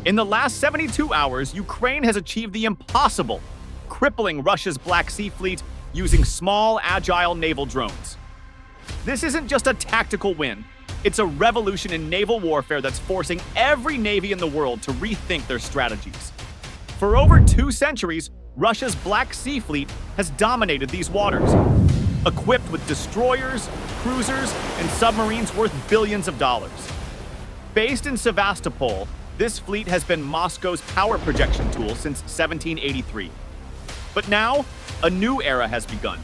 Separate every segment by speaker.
Speaker 1: In the last 72 hours, Ukraine has achieved the impossible, crippling Russia's Black Sea fleet using small, agile naval drones. This isn't just a tactical win. It's a revolution in naval warfare that's forcing every navy in the world to rethink their strategies. For over 2 centuries, Russia's Black Sea fleet has dominated these waters, equipped with destroyers, cruisers, and submarines worth billions of dollars. Based in Sevastopol, this fleet has been Moscow's power projection tool since 1783. But now, a new era has begun.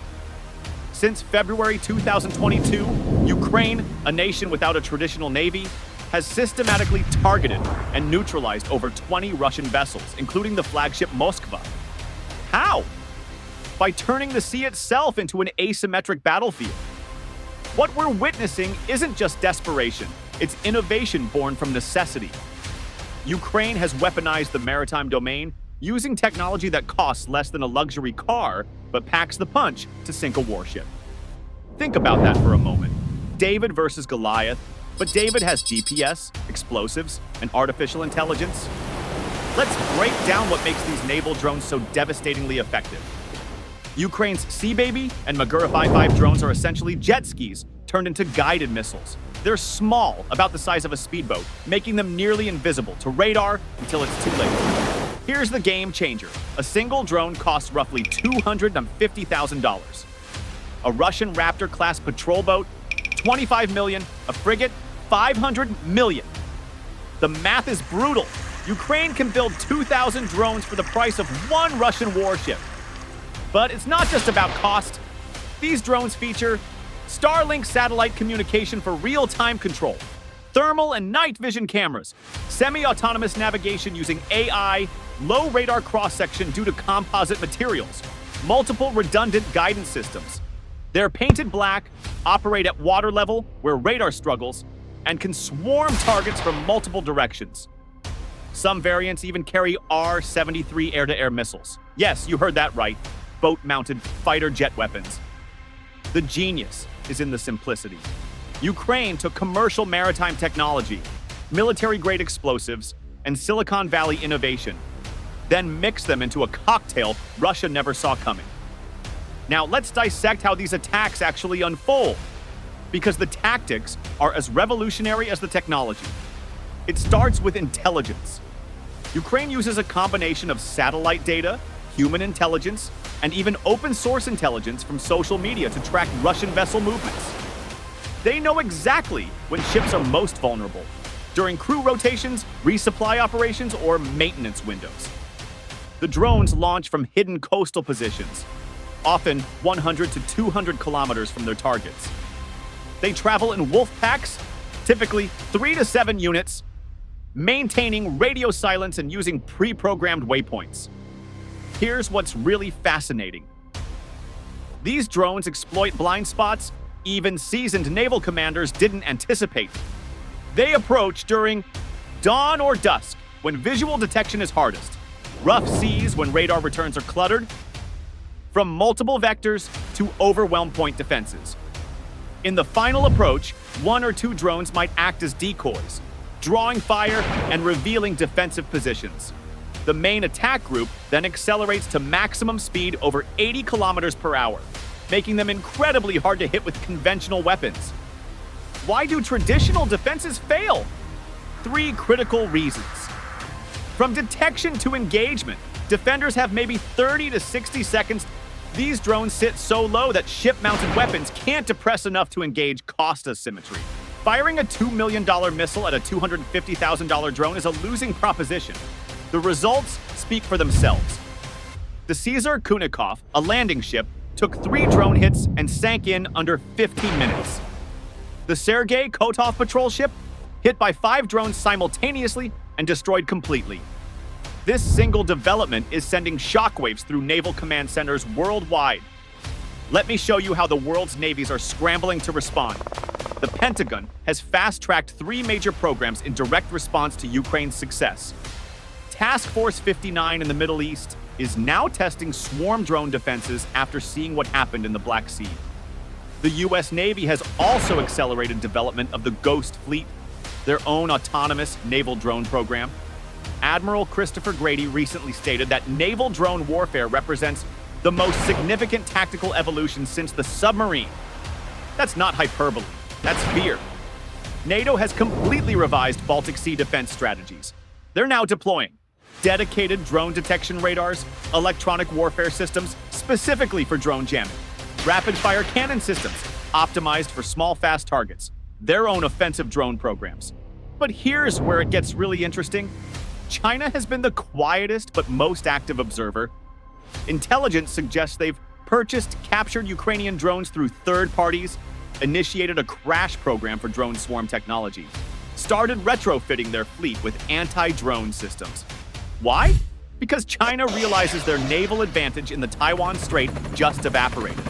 Speaker 1: Since February 2022, Ukraine, a nation without a traditional navy, has systematically targeted and neutralized over 20 Russian vessels, including the flagship Moskva. How? By turning the sea itself into an asymmetric battlefield. What we're witnessing isn't just desperation, it's innovation born from necessity. Ukraine has weaponized the maritime domain using technology that costs less than a luxury car, but packs the punch to sink a warship. Think about that for a moment. David versus Goliath, but David has GPS, explosives, and artificial intelligence. Let's break down what makes these naval drones so devastatingly effective. Ukraine's Sea Baby and Magura 5.5 drones are essentially jet skis turned into guided missiles. They're small, about the size of a speedboat, making them nearly invisible to radar until it's too late. Here's the game changer. A single drone costs roughly $250,000. A Russian Raptor-class patrol boat, $25 million. A frigate, $500 million. The math is brutal. Ukraine can build 2,000 drones for the price of one Russian warship. But it's not just about cost. These drones feature Starlink satellite communication for real-time control, thermal and night vision cameras, semi-autonomous navigation using AI, low radar cross-section due to composite materials, multiple redundant guidance systems. They're painted black, operate at water level where radar struggles, and can swarm targets from multiple directions. Some variants even carry R-73 air-to-air missiles. Yes, you heard that right, boat-mounted fighter jet weapons. The genius is in the simplicity. Ukraine took commercial maritime technology, military-grade explosives, and Silicon Valley innovation, then mixed them into a cocktail Russia never saw coming. Now let's dissect how these attacks actually unfold, because the tactics are as revolutionary as the technology. It starts with intelligence. Ukraine uses a combination of satellite data, human intelligence, and even open-source intelligence from social media to track Russian vessel movements. They know exactly when ships are most vulnerable, during crew rotations, resupply operations, or maintenance windows. The drones launch from hidden coastal positions, often 100 to 200 kilometers from their targets. They travel in wolf packs, typically 3 to 7 units, maintaining radio silence and using pre-programmed waypoints. Here's what's really fascinating. These drones exploit blind spots even seasoned naval commanders didn't anticipate. They approach during dawn or dusk, when visual detection is hardest, rough seas when radar returns are cluttered, from multiple vectors to overwhelm point defenses. In the final approach, 1 or 2 drones might act as decoys, drawing fire and revealing defensive positions. The main attack group then accelerates to maximum speed over 80 kilometers per hour, making them incredibly hard to hit with conventional weapons. Why do traditional defenses fail? 3 critical reasons. From detection to engagement, defenders have maybe 30 to 60 seconds. These drones sit so low that ship-mounted weapons can't depress enough to engage cost asymmetry. Firing a $2 million missile at a $250,000 drone is a losing proposition. The results speak for themselves. The Caesar Kunikov, a landing ship, took 3 drone hits and sank in under 15 minutes. The Sergey Kotov patrol ship, hit by 5 drones simultaneously and destroyed completely. This single development is sending shockwaves through naval command centers worldwide. Let me show you how the world's navies are scrambling to respond. The Pentagon has fast-tracked 3 major programs in direct response to Ukraine's success. Task Force 59 in the Middle East is now testing swarm drone defenses after seeing what happened in the Black Sea. The U.S. Navy has also accelerated development of the Ghost Fleet, their own autonomous naval drone program. Admiral Christopher Grady recently stated that naval drone warfare represents the most significant tactical evolution since the submarine. That's not hyperbole, that's fear. NATO has completely revised Baltic Sea defense strategies. They're now deploying dedicated drone detection radars, electronic warfare systems specifically for drone jamming, rapid-fire cannon systems optimized for small, fast targets, their own offensive drone programs. But here's where it gets really interesting. China has been the quietest but most active observer. Intelligence suggests they've purchased captured Ukrainian drones through third parties, initiated a crash program for drone swarm technology, started retrofitting their fleet with anti-drone systems. Why? Because China realizes their naval advantage in the Taiwan Strait just evaporated.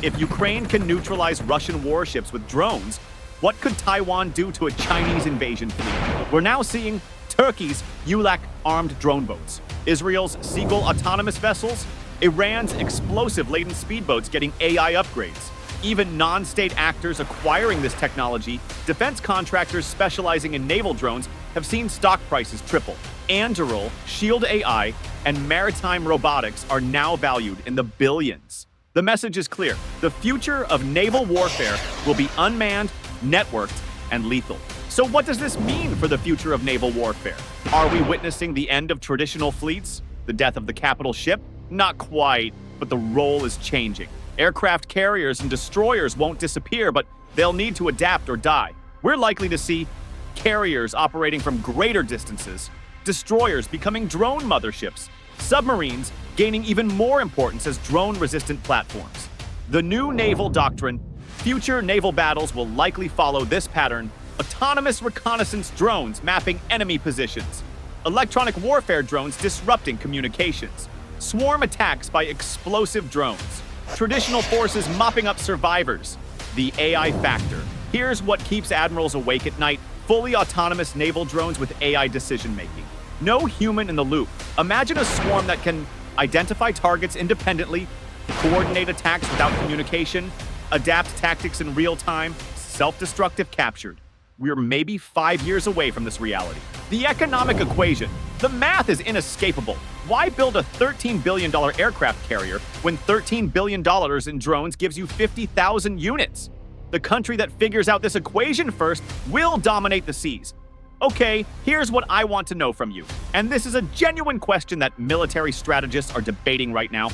Speaker 1: If Ukraine can neutralize Russian warships with drones, what could Taiwan do to a Chinese invasion fleet? We're now seeing Turkey's ULAC armed drone boats, Israel's Seagull autonomous vessels, Iran's explosive-laden speedboats getting AI upgrades. Even non-state actors acquiring this technology, defense contractors specializing in naval drones have seen stock prices triple. Anduril, Shield AI, and Maritime robotics are now valued in the billions. The message is clear. The future of naval warfare will be unmanned, networked, and lethal. So what does this mean for the future of naval warfare? Are we witnessing the end of traditional fleets? The death of the capital ship? Not quite, but the role is changing. Aircraft carriers and destroyers won't disappear, but they'll need to adapt or die. We're likely to see carriers operating from greater distances, destroyers becoming drone motherships, submarines gaining even more importance as drone-resistant platforms. The new naval doctrine, future naval battles will likely follow this pattern: autonomous reconnaissance drones mapping enemy positions, electronic warfare drones disrupting communications, swarm attacks by explosive drones, traditional forces mopping up survivors. The AI factor. Here's what keeps admirals awake at night: fully autonomous naval drones with AI decision-making. No human in the loop. Imagine a swarm that can identify targets independently, coordinate attacks without communication, adapt tactics in real time, self-destructive captured. We're maybe 5 years away from this reality. The economic equation. The math is inescapable. Why build a $13 billion aircraft carrier when $13 billion in drones gives you 50,000 units? The country that figures out this equation first will dominate the seas. Okay, here's what I want to know from you. And this is a genuine question that military strategists are debating right now.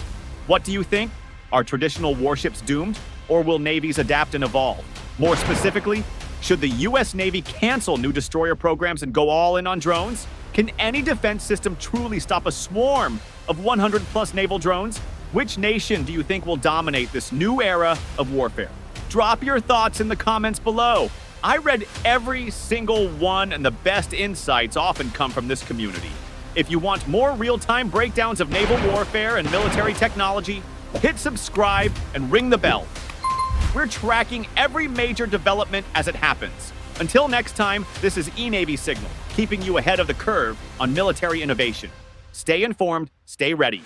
Speaker 1: What do you think? Are traditional warships doomed, or will navies adapt and evolve? More specifically, should the U.S. Navy cancel new destroyer programs and go all in on drones? Can any defense system truly stop a swarm of 100-plus naval drones? Which nation do you think will dominate this new era of warfare? Drop your thoughts in the comments below. I read every single one, and the best insights often come from this community. If you want more real-time breakdowns of naval warfare and military technology, hit subscribe and ring the bell. We're tracking every major development as it happens. Until next time, this is eNavy Signal, keeping you ahead of the curve on military innovation. Stay informed, stay ready.